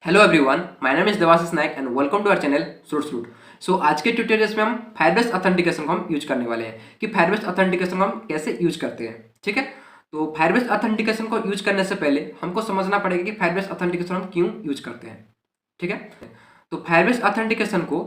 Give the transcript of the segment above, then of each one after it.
Hello everyone, my name is Devashish Nayak and welcome to our channel source root. So आज के tutorials में हम Firebase authentication को हम यूज करने वाले हैं कि फायरबेस ऑथेंटिकेशन को हम कैसे यूज करते हैं। ठीक है, तो फायरबेस ऑथेंटिकेशन को यूज करने से पहले हमको समझना पड़ेगा कि फायरबेस ऑथेंटिकेशन हम क्यों यूज करते हैं। ठीक है, तो फायरबेस ऑथेंटिकेशन को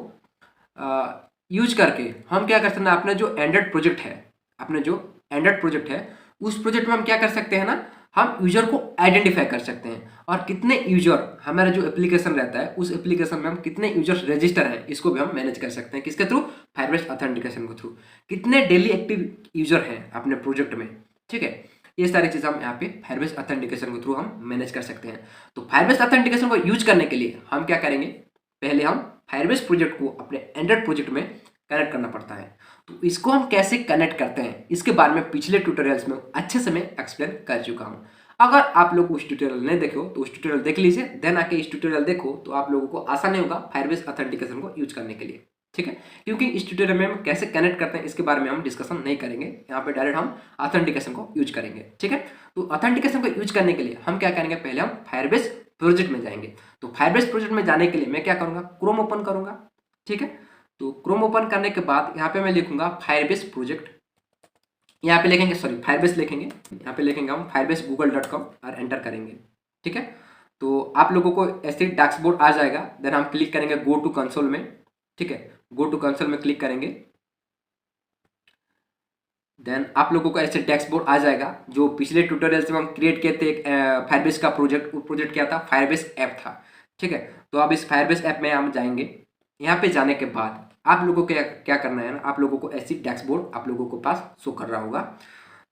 यूज करके हम क्या कर सकते हैं, अपने जो एंड्रॉइड प्रोजेक्ट है, अपने जो एंड्रॉइड प्रोजेक्ट है उस प्रोजेक्ट में हम क्या कर सकते हैं ना, हम यूजर को आइडेंटिफाई कर सकते हैं और कितने यूजर हमारा जो एप्लीकेशन रहता है उस एप्लीकेशन में हम कितने यूजर रजिस्टर हैं इसको भी हम मैनेज कर सकते हैं। किसके थ्रू? फायरबेस ऑथेंटिकेशन के थ्रू। कितने डेली एक्टिव यूजर हैं अपने प्रोजेक्ट में। ठीक है, ये सारी चीज़ हम यहाँ पे फायरबेस ऑथेंटिकेशन के थ्रू हम मैनेज कर सकते हैं। तो फायरबेस ऑथेंटिकेशन को यूज करने के लिए हम क्या करेंगे, पहले हम फायरबेस प्रोजेक्ट को अपने एंड्रॉइड प्रोजेक्ट में कनेक्ट करना पड़ता है। तो इसको हम कैसे कनेक्ट करते हैं इसके बारे में पिछले ट्यूटोरियल्स में अच्छे से मैं एक्सप्लेन कर चुका हूं। अगर आप लोग उस ट्यूटोरियल नहीं देखे हो तो उस ट्यूटोरियल देख लीजिए, देन आके इस ट्यूटोरियल देखो तो आप लोगों को आसानी होगा फायरबेस ऑथेंटिकेशन को यूज करने के लिए। ठीक है, क्योंकि इस ट्यूटोरियल में हम कैसे कनेक्ट करते हैं इसके बारे में हम डिस्कशन नहीं करेंगे, यहाँ पे डायरेक्ट हम ऑथेंटिकेशन को यूज करेंगे। ठीक है, तो ऑथेंटिकेशन को यूज करने के लिए हम क्या करेंगे, पहले हम फायरबेस प्रोजेक्ट में जाएंगे। तो फायरबेस प्रोजेक्ट में जाने के लिए मैं क्या करूंगा, क्रोम ओपन करूंगा। ठीक है, तो क्रोम ओपन करने के बाद यहाँ पे मैं लिखूंगा फायरबेस प्रोजेक्ट। यहाँ पे लिखेंगे, सॉरी फायरबेस लिखेंगे, यहाँ पे लिखेंगे हम फायरबेस google.com और एंटर करेंगे। ठीक है, तो आप लोगों को ऐसे डैशबोर्ड आ जाएगा, देन हम क्लिक करेंगे गो टू कंसोल में। ठीक है, गो टू कंसोल में क्लिक करेंगे, देन आप लोगों को ऐसे डैशबोर्ड आ जाएगा जो पिछले ट्यूटोरियल से हम क्रिएट किए थे। एक फायरबेस का प्रोजेक्ट, वो प्रोजेक्ट क्या था, फायरबेस ऐप था। ठीक है, तो अब इस फायरबेस ऐप में हम जाएंगे। यहाँ पे जाने के बाद आप लोगों को क्या करना है ना, आप लोगों को ऐसी डैशबोर्ड आप लोगों को पास शो कर रहा होगा।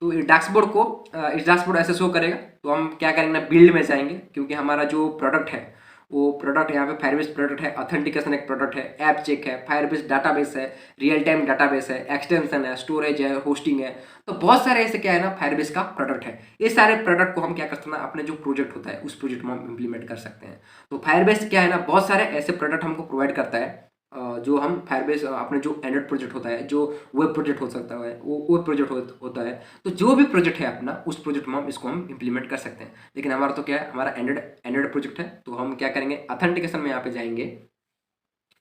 तो इस डैशबोर्ड को इस डैशबोर्ड ऐसे शो करेगा। तो हम क्या करेंगे ना, बिल्ड में जाएंगे, क्योंकि हमारा जो प्रोडक्ट है वो प्रोडक्ट यहाँ पे फायरबेस प्रोडक्ट है, ऑथेंटिकेशन एक प्रोडक्ट है, ऐप चेक है, फायरबेस डाटाबेस है, रियल टाइम डाटाबेस है, एक्सटेंशन है, स्टोरेज है, होस्टिंग है। तो बहुत सारे ऐसे क्या है ना फायरबेस का प्रोडक्ट है। ये सारे प्रोडक्ट को हम क्या कर सकते हैं, अपने जो प्रोजेक्ट होता है उस प्रोजेक्ट में हम इम्प्लीमेंट कर सकते हैं। तो फायरबेस क्या है ना, बहुत सारे ऐसे प्रोडक्ट हमको प्रोवाइड करता है जो हम फायरबेस अपने जो एंड्रॉइड प्रोजेक्ट होता है, जो वेब प्रोजेक्ट हो सकता है, वो वेब प्रोजेक्ट होता है। तो जो भी प्रोजेक्ट है अपना उस प्रोजेक्ट में हम इसको हम इम्प्लीमेंट कर सकते हैं। लेकिन हमारा तो क्या है, हमारा एंड्रॉइड प्रोजेक्ट है। तो हम क्या करेंगे, ऑथेंटिकेशन में यहाँ पे जाएंगे।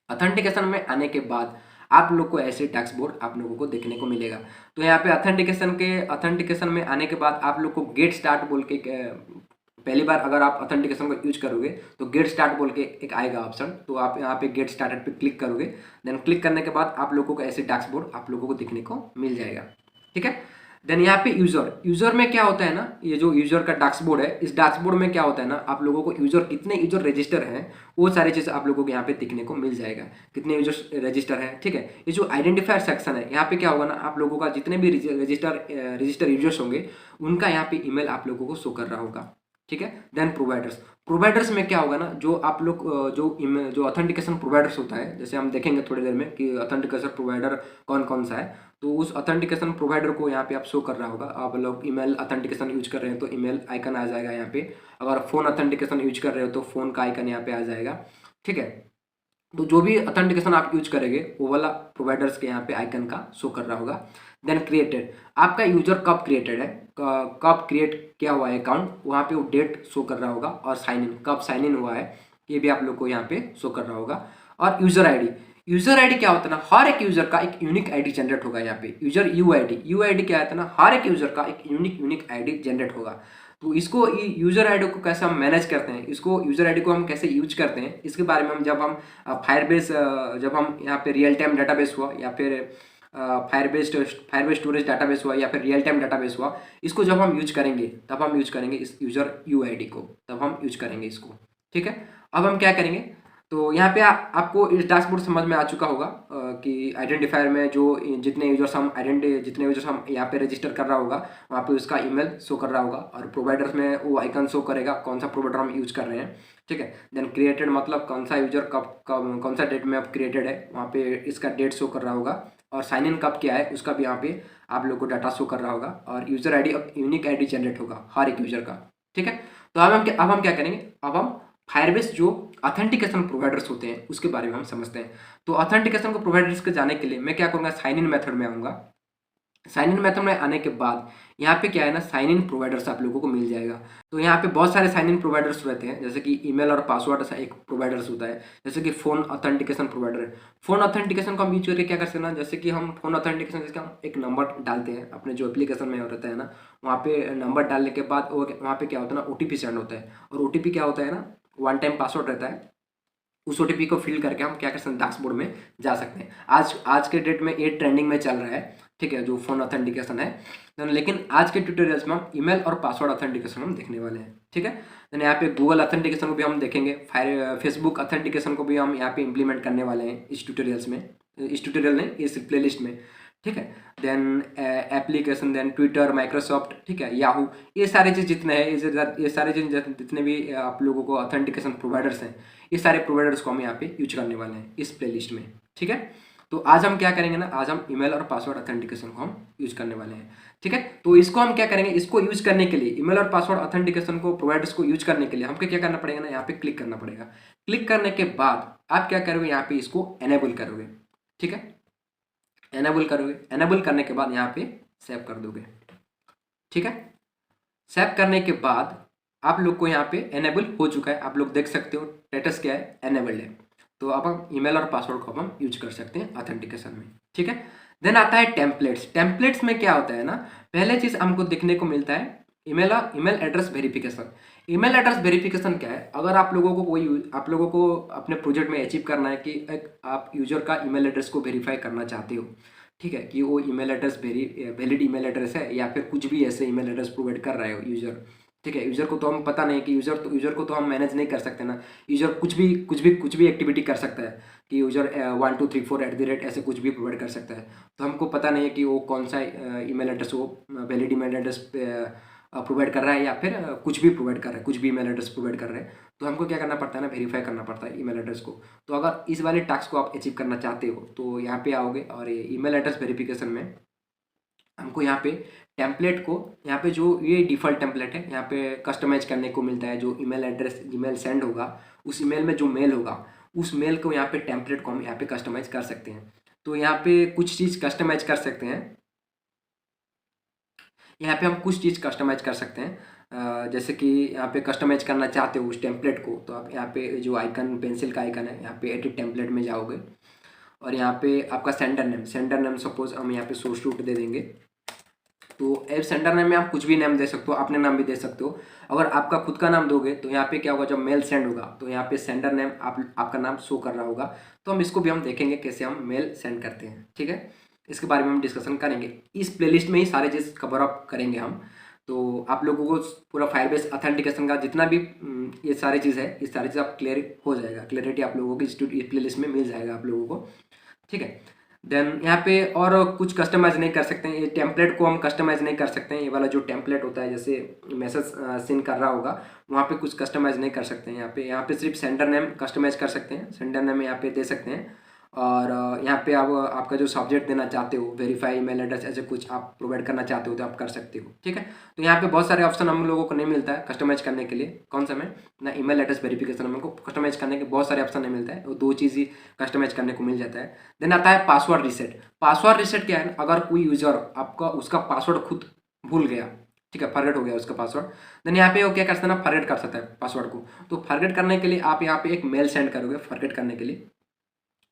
ऑथेंटिकेशन में आने के बाद आप लोग को ऐसे डैशबोर्ड आप लोगों को देखने को मिलेगा। तो यहाँ पे ऑथेंटिकेशन में आने के बाद आप लोग को गेट स्टार्ट बोल के पहली बार अगर आप ऑथेंटिकेशन को यूज करोगे तो गेट स्टार्ट बोल के एक आएगा ऑप्शन। तो आप यहाँ पे गेट स्टार्टेड पे क्लिक करोगे। देन क्लिक करने के बाद आप लोगों को ऐसे डैशबोर्ड आप लोगों को देखने को मिल जाएगा। ठीक है, देन यहाँ पे यूजर में क्या होता है ना, ये जो यूजर का डैशबोर्ड है, इस डैशबोर्ड में क्या होता है ना, आप लोगों को यूजर कितने यूजर रजिस्टर हैं वो सारी चीज़ आप लोगों को यहाँ पे दिखने को मिल जाएगा, कितने यूजर रजिस्टर है। ठीक है, ये जो आइडेंटिफायर सेक्शन है, यहाँ पे क्या होगा ना, आप लोगों का जितने भी रजिस्टर यूजर्स होंगे उनका यहाँ पे ईमेल आप लोगों को शो कर रहा होगा। ठीक है, देन प्रोवाइडर्स में क्या होगा ना, जो आप लोग जो ऑथेंटिकेशन प्रोवाइडर्स होता है, जैसे हम देखेंगे थोड़ी देर में कि ऑथेंटिकेशन प्रोवाइडर कौन कौन सा है। तो उस ऑथेंटिकेशन प्रोवाइडर को यहाँ पे आप शो कर रहा होगा। आप लोग ईमेल ऑथेंटिकेशन यूज कर रहे हैं तो ईमेल आइकन आ जाएगा यहाँ पे। अगर फोन ऑथेंटिकेशन यूज कर रहे हो तो फोन का आइकन यहाँ पे आ जाएगा। ठीक है, तो जो भी ऑथेंटिकेशन आप यूज करेंगे वो वाला प्रोवाइडर्स के यहाँ पे आइकन का शो कर रहा होगा। देन क्रिएटेड, आपका यूजर कब क्रिएटेड है, कब क्रिएट किया हुआ है अकाउंट, वहाँ पे वो डेट शो कर रहा होगा। और साइन इन, कब साइन इन हुआ है ये भी आप लोग को यहाँ पे शो कर रहा होगा। और यूजर आईडी क्या होता है ना, हर एक यूजर का एक यूनिक आईडी जनरेट होगा यहाँ पे। यूआईडी क्या होता है ना, हर एक यूजर का एक यूनिक आईडी जनरेट होगा। तो इसको यूजर आईडी को कैसे हम मैनेज करते हैं, इसको यूजर आईडी को हम कैसे यूज करते हैं, इसके बारे में हम जब हम फायरबेस जब हम यहाँ पे रियल टाइम डाटाबेस हुआ या फिर फायरबेस स्टोरेज डाटाबेस हुआ या फिर रियल टाइम डाटाबेस हुआ, इसको जब हम यूज करेंगे तब हम यूज करेंगे इस यूजर यूआईडी को, तब हम यूज करेंगे इसको। ठीक है, अब हम क्या करेंगे, तो यहाँ पे आपको इस डैशबोर्ड समझ में आ चुका होगा कि आइडेंटिफायर में जो जितने यूजर्स हम यहाँ पे रजिस्टर कर रहा होगा वहाँ पे उसका ईमेल शो कर रहा होगा। और प्रोवाइडर्स में वो आइकन शो करेगा कौन सा प्रोवाइडर हम यूज कर रहे हैं। ठीक है, देन क्रिएटेड मतलब कौन सा यूजर कब कौन सा डेट में अब क्रिएटेड है, वहाँ पे इसका डेट शो कर रहा होगा। और साइन इन कब किया है उसका भी यहाँ पे आप लोग को डाटा शो कर रहा होगा। और यूजर आईडी अब यूनिक आईडी जनरेट होगा हर एक यूजर का। ठीक है, तो अब हम क्या करेंगे, अब हम फायरबेस जो ऑथेंटिकेशन प्रोवाइडर्स होते हैं उसके बारे में हम समझते हैं। तो ऑथेंटिकेशन को प्रोवाइडर्स के जाने के लिए मैं क्या करूँगा, साइन इन मेथड में आऊँगा। साइन इन मेथड में आने के बाद यहाँ पे क्या है ना, साइन इन प्रोवाइडर्स आप लोगों को मिल जाएगा। तो यहाँ पे बहुत सारे साइन इन प्रोवाइडर्स रहते हैं, जैसे कि ईमेल और पासवर्ड ऐसा एक प्रोवाइडर्स होता है, जैसे कि फ़ोन ऑथेंटिकेशन प्रोवाइडर है। फ़ोन ऑथेंटिकेशन को हम यूज करके क्या कर सकते हैं ना, जैसे कि हम फ़ोन ऑथेंटिकेशन जिसका हम एक नंबर डालते हैं अपने जो एप्लीकेशन में रहता है ना, वहाँ पे नंबर डालने के बाद वो वहाँ पे क्या होता है ना, OTP सेंड होता है। और OTP क्या होता है ना, वन टाइम पासवर्ड रहता है। उस OTP को फिल करके हम क्या कर सकते हैं, डैशबोर्ड में जा सकते हैं। आज आज के डेट में ये ट्रेंडिंग में चल रहा है, ठीक है, जो फ़ोन ऑथेंटिकेशन है। लेकिन आज के ट्यूटोरियल्स में हम ईमेल और पासवर्ड ऑथेंटिकेशन हम देखने वाले हैं, ठीक है। देन यहाँ पे गूगल ऑथेंटिकेशन को भी हम देखेंगे, फेसबुक ऑथेंटिकेशन को भी हम यहाँ पे इम्प्लीमेंट करने वाले हैं इस ट्यूटोरियल्स में, इस ट्यूटोरियल में, इस प्लेलिस्ट में, ठीक है। Then application, then Twitter, Microsoft, ठीक है, याहू, ये सारे चीज़ जितने हैं, ये सारे चीज़ जितने भी आप लोगों को ऑथेंटिकेशन प्रोवाइडर्स हैं, ये सारे प्रोवाइडर्स को हम यहाँ पे यूज करने वाले हैं इस प्लेलिस्ट में, ठीक है। तो आज हम क्या करेंगे ना, आज हम ईमेल और पासवर्ड ऑथेंटिकेशन को हम यूज करने वाले हैं, ठीक है। तो इसको हम क्या करेंगे, इसको यूज करने के लिए, ईमेल और पासवर्ड ऑथेंटिकेशन को प्रोवाइडर्स को यूज करने के लिए हमको क्या करना पड़ेगा ना, यहाँ पे क्लिक करना पड़ेगा। क्लिक करने के बाद आप क्या करोगे, यहाँ पे इसको एनेबल करोगे, ठीक है। एनेबल करोगे, एनेबल करने के बाद यहाँ पे सेव कर दोगे, ठीक है। सेव करने के बाद आप लोग को यहाँ पे एनेबल हो चुका है, आप लोग देख सकते हो स्टेटस क्या है, एनेबल्ड है। तो अब हम ईमेल और पासवर्ड को हम यूज कर सकते हैं ऑथेंटिकेशन में, ठीक है। देन आता है टेम्पलेट्स। टेम्पलेट्स में क्या होता है ना, पहले चीज हमको देखने को मिलता है email address verification. Email address verification क्या है, अगर आप लोगों को आप लोगों को अपने प्रोजेक्ट में अचीव करना है कि एक आप यूजर का ईमेल एड्रेस को वेरीफाई करना चाहते हो, ठीक है, कि वो email address valid email address है या फिर कुछ भी ऐसे ईमेल एड्रेस प्रोवाइड कर रहे हो यूजर, ठीक है। यूजर को तो हम पता नहीं कि यूजर को तो हम मैनेज नहीं कर सकते ना। यूजर कुछ भी एक्टिविटी कर सकता है कि यूजर 1234 ऐसे कुछ भी प्रोवाइड कर सकता है। तो हमको पता नहीं है कि वो कौन सा ईमेल एड्रेस, वो वैलिड ईमेल एड्रेस प्रोवाइड कर रहा है या फिर कुछ भी प्रोवाइड कर रहा है, कुछ भी ईमेल एड्रेस प्रोवाइड कर रहे हैं। तो हमको क्या करना पड़ता है ना, वेरीफाई करना पड़ता है ईमेल एड्रेस को। तो अगर इस वाले टास्क को आप अचीव करना चाहते हो तो यहाँ पे आओगे और ये ईमेल एड्रेस वेरिफिकेशन में हमको यहाँ पे टेम्पलेट को, यहाँ पे जो ये डिफ़ॉल्ट टेम्पलेट है, यहाँ पे कस्टमाइज करने को मिलता है। जो ईमेल एड्रेस ईमेल सेंड होगा, उस ईमेल में जो मेल होगा, उस मेल को यहाँ पे टेम्पलेट को हम यहाँ पे कस्टमाइज कर सकते हैं। तो यहाँ पे कुछ चीज़ कस्टमाइज कर सकते हैं, यहाँ पे हम कुछ चीज़ कस्टमाइज कर सकते हैं। जैसे कि यहाँ पे कस्टमाइज करना चाहते हो उस टेम्पलेट को, तो आप यहाँ पे जो आइकन, पेंसिल का आइकन है, यहाँ पे एडिट टेम्पलेट में जाओगे और यहाँ पे आपका सेंडर नेम सपोज हम यहाँ पे सोर्स रूट दे देंगे। तो एप सेंडर नेम में आप कुछ भी नेम दे सकते हो, अपने नाम भी दे सकते हो। अगर आपका खुद का नाम दोगे तो यहाँ पे क्या होगा, जब मेल सेंड होगा तो यहाँ पे सेंडर नेम आपका नाम शो कर रहा होगा। तो हम इसको भी हम देखेंगे कैसे हम मेल सेंड करते हैं, ठीक है। इसके बारे में हम डिस्कशन करेंगे, इस प्लेलिस्ट में ही सारे चीज़ कवर अप करेंगे हम। तो आप लोगों को पूरा फायरबेस ऑथेंटिकेशन का जितना भी ये सारी चीज़ है, ये सारी चीज़ आप क्लियर हो जाएगा, क्लियरिटी आप लोगों की इस प्लेलिस्ट में मिल जाएगा आप लोगों को, ठीक है। देन यहाँ पे और कुछ कस्टमाइज नहीं कर सकते हैं, ये टेम्पलेट को हम कस्टमाइज नहीं कर सकते हैं। ये वाला जो टेम्पलेट होता है, जैसे मैसेज सेंड कर रहा होगा, वहाँ पे कुछ कस्टमाइज नहीं कर सकते हैं। यहाँ पे सिर्फ सेंडर नेम कस्टमाइज कर सकते हैं, सेंडर नेम यहाँ पे दे सकते हैं। और यहाँ पे आप आपका जो सब्जेक्ट देना चाहते हो, वेरीफाई ईमेल एड्रेस, ऐसे कुछ आप प्रोवाइड करना चाहते हो तो आप कर सकते हो, ठीक है। तो यहाँ पे बहुत सारे ऑप्शन हम लोगों को नहीं मिलता है कस्टमाइज करने के लिए। कौन सा में ना, ईमेल एड्रेस वेरिफिकेशन हमको कस्टमाइज करने के बहुत सारे ऑप्शन नहीं मिलता है, वो दो चीज़ ही कस्टमाइज करने को मिल जाता है। देन आता है पासवर्ड रीसेट। पासवर्ड रीसेट क्या है, अगर कोई यूजर आपका उसका पासवर्ड खुद भूल गया, ठीक है, फॉरगेट हो गया उसका पासवर्ड, देन यहाँ पे वो क्या कर सकता है ना, फॉरगेट कर सकता है पासवर्ड को। तो फॉरगेट करने के लिए आप यहाँ पे एक मेल सेंड करोगे फॉरगेट करने के लिए।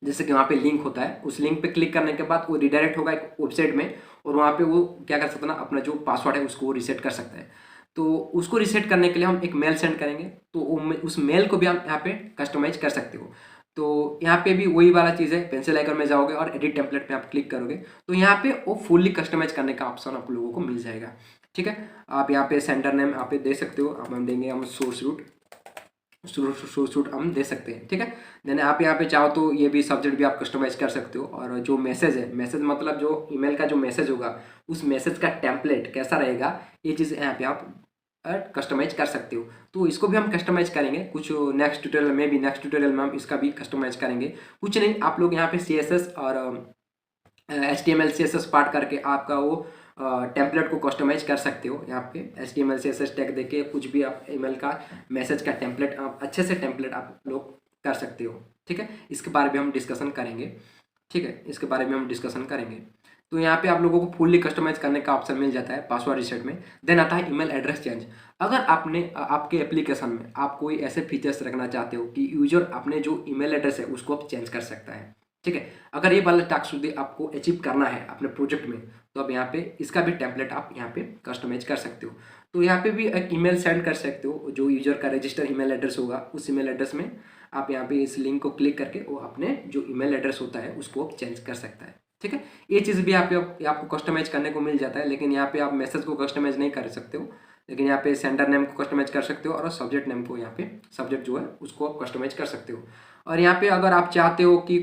जैसे कि वहाँ पे लिंक होता है, उस लिंक पे क्लिक करने के बाद वो रिडायरेक्ट होगा एक वेबसाइट में, और वहाँ पे वो क्या कर सकता है ना, अपना जो पासवर्ड है उसको रीसेट कर सकता है। तो उसको रीसेट करने के लिए हम एक मेल सेंड करेंगे, तो उस मेल को भी हम यहाँ पे कस्टमाइज कर सकते हो। तो यहाँ पे भी वही वाला चीज़ है, पेंसिल आइकन में जाओगे और एडिट टेम्पलेट पे आप क्लिक करोगे तो यहाँ पे वो फुल्ली कस्टमाइज करने का ऑप्शन आप लोगों को मिल जाएगा, ठीक है। आप यहाँ पे सेंडर नेम यहाँ पे दे सकते हो, अब हम देंगे हम सोर्स रूट हम दे सकते हैं, ठीक है। देन आप यहाँ पे चाहो तो ये भी सब्जेक्ट भी आप कस्टमाइज कर सकते हो। और जो मैसेज है, मैसेज मतलब जो ईमेल का जो मैसेज होगा, उस मैसेज का टेम्पलेट कैसा रहेगा, ये चीज़ यहाँ पे आप कस्टमाइज कर सकते हो। तो इसको भी हम कस्टमाइज करेंगे कुछ नेक्स्ट ट्यूटोरियल में हम इसका भी कस्टमाइज करेंगे। कुछ नहीं, आप लोग यहाँ पे CSS और HTML CSS पार्ट करके आपका वो टेम्पलेट को कस्टमाइज कर सकते हो। यहाँ पे HTML CSS टैग देके कुछ भी आप ईमेल का मैसेज का टेम्पलेट आप अच्छे से टेम्पलेट आप लोग कर सकते हो, ठीक है। इसके बारे में हम डिस्कशन करेंगे, ठीक है, इसके बारे में हम डिस्कशन करेंगे। तो यहाँ पे आप लोगों को फुल्ली कस्टमाइज करने का ऑप्शन मिल जाता है पासवर्ड रीसेट में। देन आता है ईमेल एड्रेस चेंज। अगर आपने आपके एप्लीकेशन में आप कोई ऐसे फीचर्स रखना चाहते हो कि यूजर अपने जो ईमेल एड्रेस है उसको आप चेंज कर सकता है, ठीक है। अगर ये वाला टास्क यदि आपको अचीव करना है अपने प्रोजेक्ट में, तो आप यहाँ पे इसका भी टेम्पलेट आप यहाँ पे कस्टमाइज कर सकते हो। तो यहाँ पे भी एक ईमेल सेंड कर सकते हो, जो यूजर का रजिस्टर ईमेल एड्रेस होगा उस ईमेल एड्रेस में आप यहाँ पे इस लिंक को क्लिक करके वो अपने जो ईमेल एड्रेस होता है उसको आप चेंज कर सकता है, ठीक है। ये चीज़ भी आपको कस्टमाइज करने को मिल जाता है, लेकिन यहाँ पे आप मैसेज को कस्टमाइज नहीं कर सकते हो, लेकिन यहाँ पे सेंडर नेम को कस्टमाइज कर सकते हो और सब्जेक्ट नेम को यहाँ पे सब्जेक्ट जो है उसको आप कस्टमाइज कर सकते हो। और यहाँ पे अगर आप चाहते हो कि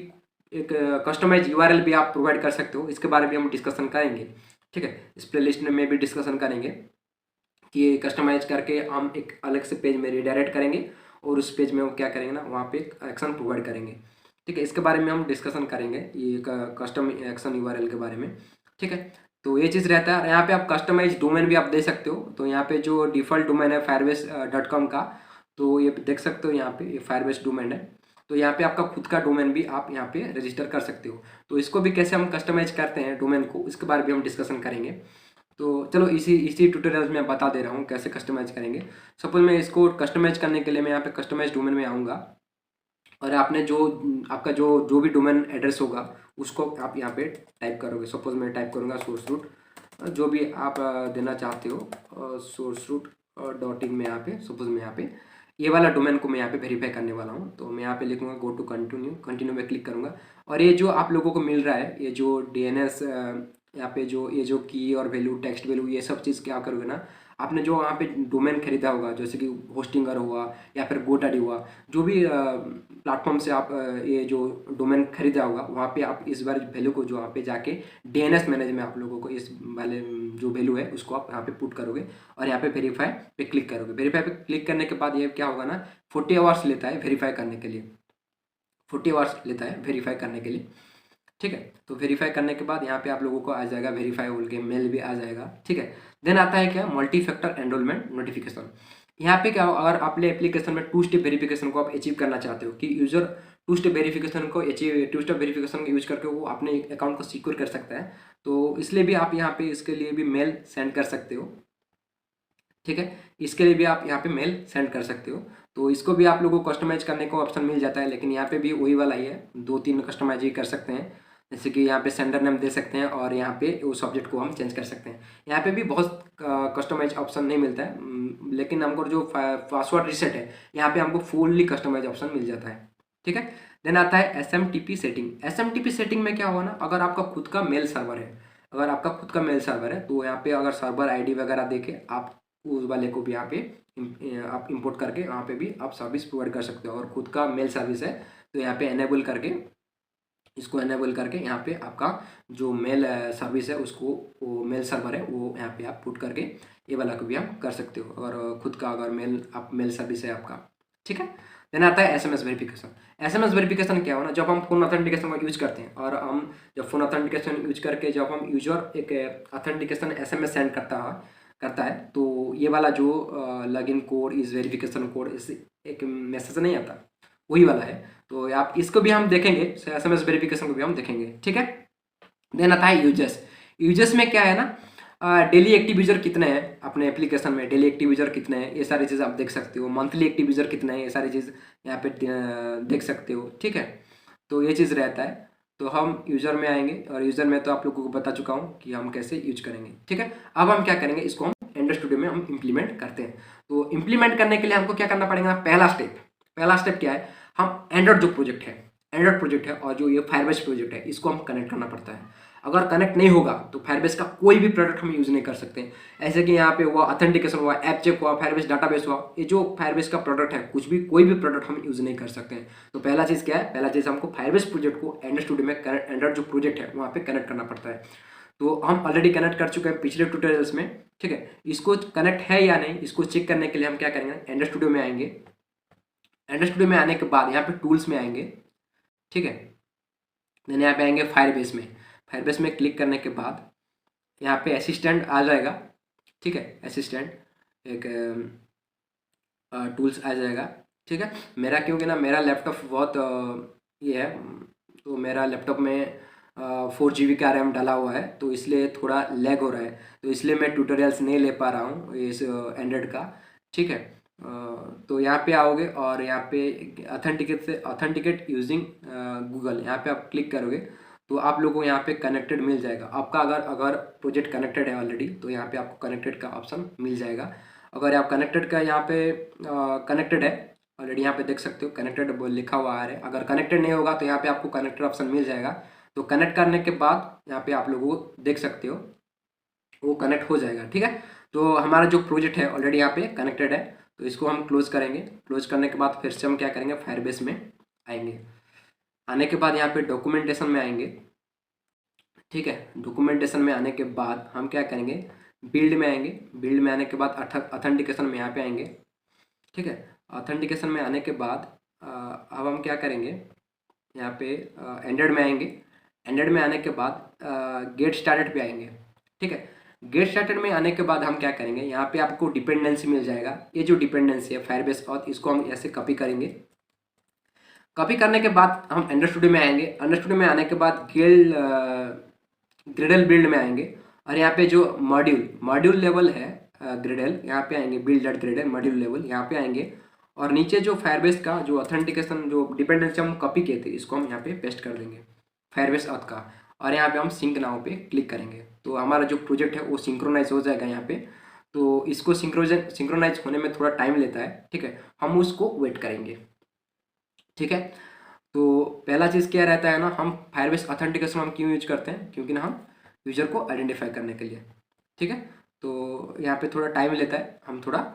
एक कस्टमाइज यूआरएल भी आप प्रोवाइड कर सकते हो, इसके बारे में हम डिस्कशन करेंगे, ठीक है। इस प्लेलिस्ट में भी डिस्कशन करेंगे कि कस्टमाइज करके हम एक अलग से पेज में रिडायरेक्ट करेंगे और उस पेज में वो क्या करेंगे ना, वहाँ पे एक एक्शन प्रोवाइड करेंगे, ठीक है। इसके बारे में हम डिस्कशन करेंगे, ये कस्टम एक्शन यूआरएल के बारे में, ठीक है। तो ये चीज़ रहता है। यहाँ पे आप कस्टमाइज डोमेन भी आप दे सकते हो। तो यहाँ पे जो डिफ़ॉल्ट डोमेन है firebase.com का, तो ये देख सकते हो यहाँ पे ये फायरबेस डोमेन है। तो यहाँ पे आपका खुद का डोमेन भी आप यहाँ पे रजिस्टर कर सकते हो। तो इसको भी कैसे हम कस्टमाइज करते हैं डोमेन को, इसके बारे में हम डिस्कशन करेंगे। तो चलो इसी ट्यूटोरियल में बता दे रहा हूँ कैसे कस्टमाइज करेंगे। सपोज मैं इसको कस्टमाइज करने के लिए मैं यहाँ पे कस्टमाइज डोमेन में आऊँगा और आपने जो आपका जो भी डोमेन एड्रेस होगा उसको आप यहाँ पे टाइप करोगे। सपोज मैं टाइप करूँगा सोर्स रूट, जो भी आप देना चाहते हो सोर्स रूट .in में यहाँ पे सपोज मैं यहाँ पे ये वाला डोमेन को मैं यहाँ पे वेरीफाई करने वाला हूँ। तो मैं यहाँ पे लिखूँगा गो टू कंटिन्यू में क्लिक करूँगा और ये जो आप लोगों को मिल रहा है ये जो DNS यहाँ पे जो ये जो की और वैल्यू टेक्स्ट वैल्यू ये सब चीज़ क्या करोगे ना, आपने जो वहाँ पे डोमेन खरीदा होगा जैसे कि होस्टिंगर हुआ या फिर गोडाडी हुआ, जो भी प्लेटफॉर्म से आप ये जो डोमेन खरीदा होगा वहाँ पे आप इस बार वैल्यू को जो वहाँ पे जाके DNS मैनेज में आप लोगों को इस वाले जो वैल्यू है उसको आप यहाँ पे पुट करोगे और यहाँ पे वेरीफाई पे क्लिक करोगे। वेरीफाई पे क्लिक करने के बाद ये क्या होगा ना, 40 आवर्स लेता है वेरीफाई करने के लिए, 40 आवर्स लेता है वेरीफाई करने के लिए, ठीक है। तो वेरीफाई करने के बाद यहाँ पे आप लोगों को आ जाएगा वेरीफाई बोल के मेल भी आ जाएगा, ठीक है। देन आता है क्या, मल्टी फैक्टर एनरोलमेंट नोटिफिकेशन। यहाँ पे क्या हो, अगर अपने एप्लीकेशन में 2 स्टेप वेरिफिकेशन को आप अचीव करना चाहते हो कि यूजर 2 स्टेप वेरिफिकेशन को अचीव 2 स्टेप वेरिफिकेशन यूज करके वो अपने अकाउंट को सिक्योर कर सकता है, तो इसलिए भी आप यहाँ पे इसके लिए भी मेल सेंड कर सकते हो, ठीक है। इसके लिए भी आप यहाँ पे मेल सेंड कर सकते हो। तो इसको भी आप लोगों को कस्टमाइज करने का ऑप्शन मिल जाता है, लेकिन यहाँ पे भी वही वाला ही है, 2-3 कस्टमाइज ही कर सकते हैं। जैसे कि यहाँ पे सेंडर नेम दे सकते हैं और यहाँ पे वो सब्जेक्ट को हम चेंज कर सकते हैं। यहाँ पे भी बहुत कस्टमाइज ऑप्शन नहीं मिलता है, लेकिन हमको जो पासवर्ड रीसेट है यहाँ पे हमको फुल्ली कस्टमाइज ऑप्शन मिल जाता है, ठीक है। देन आता है SMTP सेटिंग। SMTP सेटिंग में क्या होगा ना, अगर आपका खुद का मेल सर्वर है, अगर आपका खुद का मेल सर्वर है तो यहाँ पे अगर सर्वर ID वगैरह देके आप उस वाले को भी यहाँ पे आप इंपोर्ट करके वहाँ पे भी आप सर्विस प्रोवाइड कर सकते हो। और खुद का मेल सर्विस है तो यहाँ पे एनेबल करके इसको एनेबल करके यहाँ पे आपका जो मेल सर्विस है उसको, वो मेल सर्वर है वो यहाँ पे आप पुट करके ये वाला को भी आप कर सकते हो। और खुद का अगर मेल सर्विस है आपका, ठीक है। देन आता है SMS वेरिफिकेशन। SMS वेरिफिकेशन क्या हो ना, जब हम फोन ऑथेंटिकेशन का यूज करते हैं और हम जब फोन ऑथेंटिकेशन यूज करके जब हम यूजर एक ऑथेंटिकेशन SMS सेंड करता है तो ये वाला जो लॉगिन कोड इस वेरिफिकेशन कोड इस एक मैसेज नहीं आता, वही वाला है। तो आप इसको भी हम देखेंगे, SMS वेरिफिकेशन को भी हम देखेंगे, ठीक है। देन आता है यूजर्स। यूजर्स में क्या है ना, डेली एक्टिव यूजर कितने हैं अपने एप्लीकेशन में, डेली एक्टिव यूजर कितने हैं ये सारी चीज़ आप देख सकते हो। मंथली एक्टिव यूजर कितने हैं ये सारी चीज़ यहाँ पे देख सकते हो, ठीक है। तो ये चीज़ रहता है। तो हम यूज़र में आएंगे और यूज़र में तो आप लोगों को बता चुका हूँ कि हम कैसे यूज करेंगे, ठीक है। अब हम क्या करेंगे, इसको हम एंड्रॉइड स्टूडियो में हम इम्प्लीमेंट करते हैं। तो इम्प्लीमेंट करने के लिए हमको क्या करना पड़ेगा, पहला स्टेप क्या है, हम एंड्रॉइड जो एंड्रॉइड प्रोजेक्ट है और जो ये फायरबेस प्रोजेक्ट है इसको हम कनेक्ट करना पड़ता है। अगर कनेक्ट नहीं होगा तो फायरबेस का कोई भी प्रोडक्ट हम यूज़ नहीं कर सकते। ऐसे कि यहाँ पे हुआ ऑथेंटिकेशन हुआ, ऐप चेक हुआ, फायरबेस डाटाबेस हुआ, ये जो फायरबेस का प्रोडक्ट है कुछ भी कोई भी प्रोडक्ट हम यूज़ नहीं कर सकते हैं। तो पहला चीज़ क्या है, पहला चीज़ हमको फायरबेस प्रोजेक्ट को एंड्रॉइड स्टूडियो में एंड्रॉइड जो प्रोजेक्ट है वहाँ पे कनेक्ट करना पड़ता है। तो हम ऑलरेडी कनेक्ट कर चुके हैं पिछले ट्यूटोरियल्स में, ठीक है। इसको कनेक्ट है या नहीं इसको चेक करने के लिए हम क्या करेंगे, एंड्रॉइड स्टूडियो में आएंगे। एंड्रॉइड स्टूडियो में आने के बाद यहाँ पे टूल्स में आएंगे, ठीक है। देन यहाँ पे आएंगे फायरबेस में क्लिक करने के बाद यहाँ पे असिस्टेंट आ जाएगा, ठीक है। असिस्टेंट एक टूल्स आ जाएगा, ठीक है। मेरा क्योंकि ना मेरा लैपटॉप बहुत ये है, तो मेरा लैपटॉप में 4 GB का रैम डाला हुआ है, तो इसलिए थोड़ा लैग हो रहा है, तो इसलिए मैं ट्यूटोरियल्स नहीं ले पा रहा हूँ इस एंड्रॉयड का। ठीक है, तो यहाँ पे आओगे और यहाँ पे ऑथेंटिकेट यूजिंग गूगल, यहाँ पे आप क्लिक करोगे तो आप लोगों को यहाँ पे कनेक्टेड मिल जाएगा। आपका अगर अगर प्रोजेक्ट कनेक्टेड है ऑलरेडी तो यहाँ पे आपको कनेक्टेड का ऑप्शन मिल जाएगा। अगर आप कनेक्टेड का यहाँ पे कनेक्टेड है ऑलरेडी, यहाँ पे देख सकते हो कनेक्टेड लिखा हुआ आ रहा है। अगर कनेक्टेड नहीं होगा तो यहाँ पे आपको कनेक्टेड ऑप्शन मिल जाएगा। तो कनेक्ट करने के बाद यहाँ पे आप लोगों को देख सकते हो वो कनेक्ट हो जाएगा। ठीक है, तो हमारा जो प्रोजेक्ट है ऑलरेडी यहाँ पे कनेक्टेड है, तो इसको हम क्लोज करेंगे। क्लोज करने के बाद फिर से हम क्या करेंगे, फायरबेस में आएंगे। आने के बाद यहाँ पे डॉक्यूमेंटेशन में आएंगे। ठीक है, डॉक्यूमेंटेशन में आने के बाद हम क्या करेंगे, बिल्ड में आएंगे। बिल्ड में आने के बाद ऑथेंटिकेशन में यहाँ पे आएंगे। ठीक है, ऑथेंटिकेशन में आने के बाद अब हम क्या करेंगे, यहाँ पे एंड्रॉयड में आएंगे। एंड्रॉयड में आने के बाद गेट स्टार्टेड पे आएंगे। ठीक है, गेट स्टार्टेड में आने के बाद हम क्या करेंगे, यहाँ पे आपको डिपेंडेंसी मिल जाएगा। ये जो डिपेंडेंसी है फायरबेस ऑथ, इसको हम ऐसे कॉपी करेंगे। कॉपी करने के बाद हम एंड्रॉयड स्टूडियो में आएंगे। एंड्रॉयड स्टूडियो में आने के बाद ग्रेडल बिल्ड में आएंगे और यहाँ पे जो मॉड्यूल लेवल है ग्रेडल, यहाँ पे आएंगे build dot Gradle module level, यहाँ पे आएंगे और नीचे जो फायरबेस का जो ऑथेंटिकेशन जो डिपेंडेंसी हम कॉपी किए थे इसको हम यहाँ पे पेस्ट कर देंगे फायरबेस ऑथ का, और यहाँ पे हम सिंक नाउ पे क्लिक करेंगे। तो हमारा जो प्रोजेक्ट है वो सिंक्रोनाइज हो जाएगा यहाँ पे। तो इसको सिंक्रोनाइज होने में थोड़ा टाइम लेता है। ठीक है, हम उसको वेट करेंगे। ठीक है, तो पहला चीज़ क्या रहता है ना, हम फायरबेस ऑथेंटिकेशन हम क्यों यूज करते हैं, क्योंकि ना हम यूजर को आइडेंटिफाई करने के लिए। ठीक है, तो यहाँ पे थोड़ा टाइम लेता है, हम थोड़ा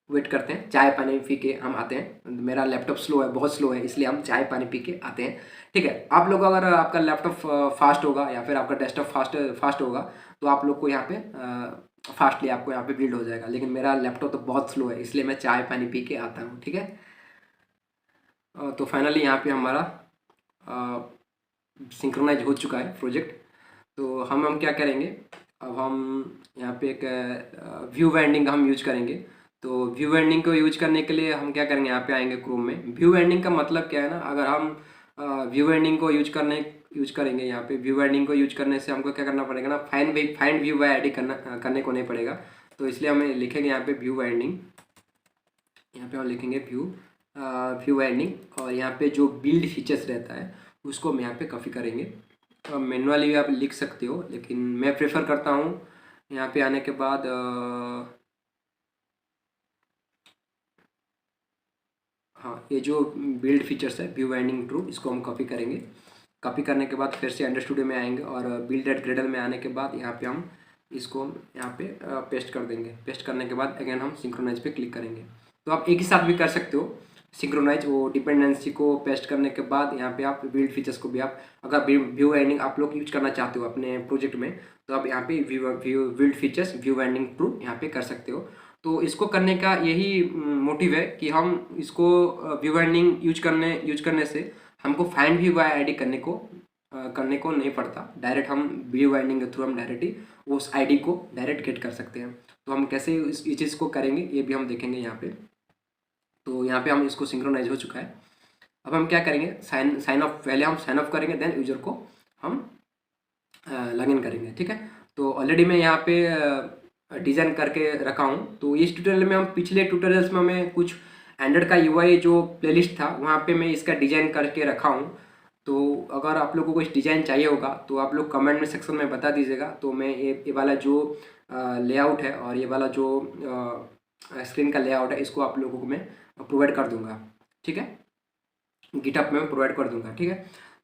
वेट करते हैं। चाय पानी पी के हम आते हैं। मेरा लैपटॉप स्लो है, बहुत स्लो है, इसलिए हम चाय पानी पी के आते हैं। ठीक है, आप लोग अगर आपका लैपटॉप फास्ट होगा या फिर आपका डेस्कटॉप फास्ट होगा तो आप लोग को यहाँ पे फास्टली आपको यहाँ पे बिल्ड हो जाएगा, लेकिन मेरा लैपटॉप तो बहुत स्लो है, इसलिए मैं चाय पानी पी के आता हूँ। ठीक है, तो फाइनली यहाँ पे हमारा सिंक्रोनाइज हो चुका है प्रोजेक्ट। तो हम क्या करेंगे, अब हम यहाँ पे एक व्यू वाइंडिंग हम यूज करेंगे। तो व्यू वाइंडिंग को यूज करने के लिए हम क्या करेंगे, यहाँ पे आएंगे क्रोम में। व्यू वाइंडिंग का मतलब क्या है ना, अगर हम व्यू वाइंडिंग को यूज करेंगे, यहाँ पे व्यू वाइंडिंग को यूज करने से हमको क्या करना पड़ेगा ना, फाइंड व्यू बाय आईडी करने को नहीं पड़ेगा। तो इसलिए हमें लिखेंगे यहाँ पे व्यू वाइंडिंग, यहाँ पे हम लिखेंगे व्यू वाइंडिंग, और यहाँ पे जो बिल्ड फीचर्स रहता है उसको हम यहाँ पे कॉपी करेंगे। मैनुअली भी आप लिख सकते हो, लेकिन मैं प्रेफर करता हूँ यहाँ पे आने के बाद हाँ, ये जो बिल्ड फीचर्स है व्यू वाइंडिंग ट्रू, इसको हम कॉपी करेंगे। कॉपी करने के बाद फिर से एंड्रॉयड स्टूडियो में आएंगे और बिल्ड एट ग्रेडल में आने के बाद यहाँ पे हम इसको यहाँ पे पेस्ट कर देंगे। पेस्ट करने के बाद अगेन हम सिंक्रोनाइज पे क्लिक करेंगे। तो आप एक ही साथ भी कर सकते हो सिंक्रोनाइज, वो डिपेंडेंसी को पेस्ट करने के बाद यहाँ पे आप बिल्ड फीचर्स को भी आप अगर व्यू वाइंडिंग आप लोग यूज करना चाहते हो अपने प्रोजेक्ट में, तो आप यहाँ पे build features view winding true यहाँ पे कर सकते हो। तो इसको करने का यही मोटिव है कि हम इसको व्यू वाइंडिंग यूज करने से हमको फाइंड व्यू बाय आईडी करने को नहीं पड़ता। डायरेक्ट हम व्यू वाइंडिंग के थ्रू हम डायरेक्ट ही उस आईडी को डायरेक्ट गेट कर सकते हैं। तो हम कैसे इस चीज़ को करेंगे ये भी हम देखेंगे यहाँ पे। तो यहाँ पे हम इसको सिंक्रोनाइज हो चुका है। अब हम क्या करेंगे, साइन ऑफ, पहले हम साइन ऑफ करेंगे, देन यूजर को हम लॉगिन करेंगे। ठीक है, तो ऑलरेडी मैं यहाँ पे डिज़ाइन करके रखा हूँ। तो इस ट्यूटोरियल में हम पिछले ट्यूटोरियल्स में हमें कुछ एंड्रॉयड का यूआई जो प्लेलिस्ट था वहाँ पे मैं इसका डिज़ाइन करके रखा हूँ। तो अगर आप लोगों को इस डिज़ाइन चाहिए होगा तो आप लोग कमेंट में सेक्शन में बता दीजिएगा। तो मैं ये वाला जो लेआउट है और ये वाला जो स्क्रीन का लेआउट है इसको आप लोगों को मैं प्रोवाइड कर दूँगा। ठीक है, गिटहब में मैं प्रोवाइड कर दूँगा। ठीक है,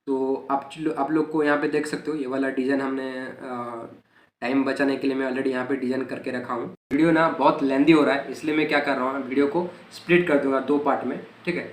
तो आप लोग को यहाँ पे देख सकते हो ये वाला डिज़ाइन हमने टाइम बचाने के लिए मैं ऑलरेडी यहाँ पे डिज़ाइन करके रखा हूँ। वीडियो ना बहुत लेंदी हो रहा है, इसलिए मैं क्या कर रहा हूँ, वीडियो को स्प्लिट कर दूंगा 2 पार्ट में। ठीक है,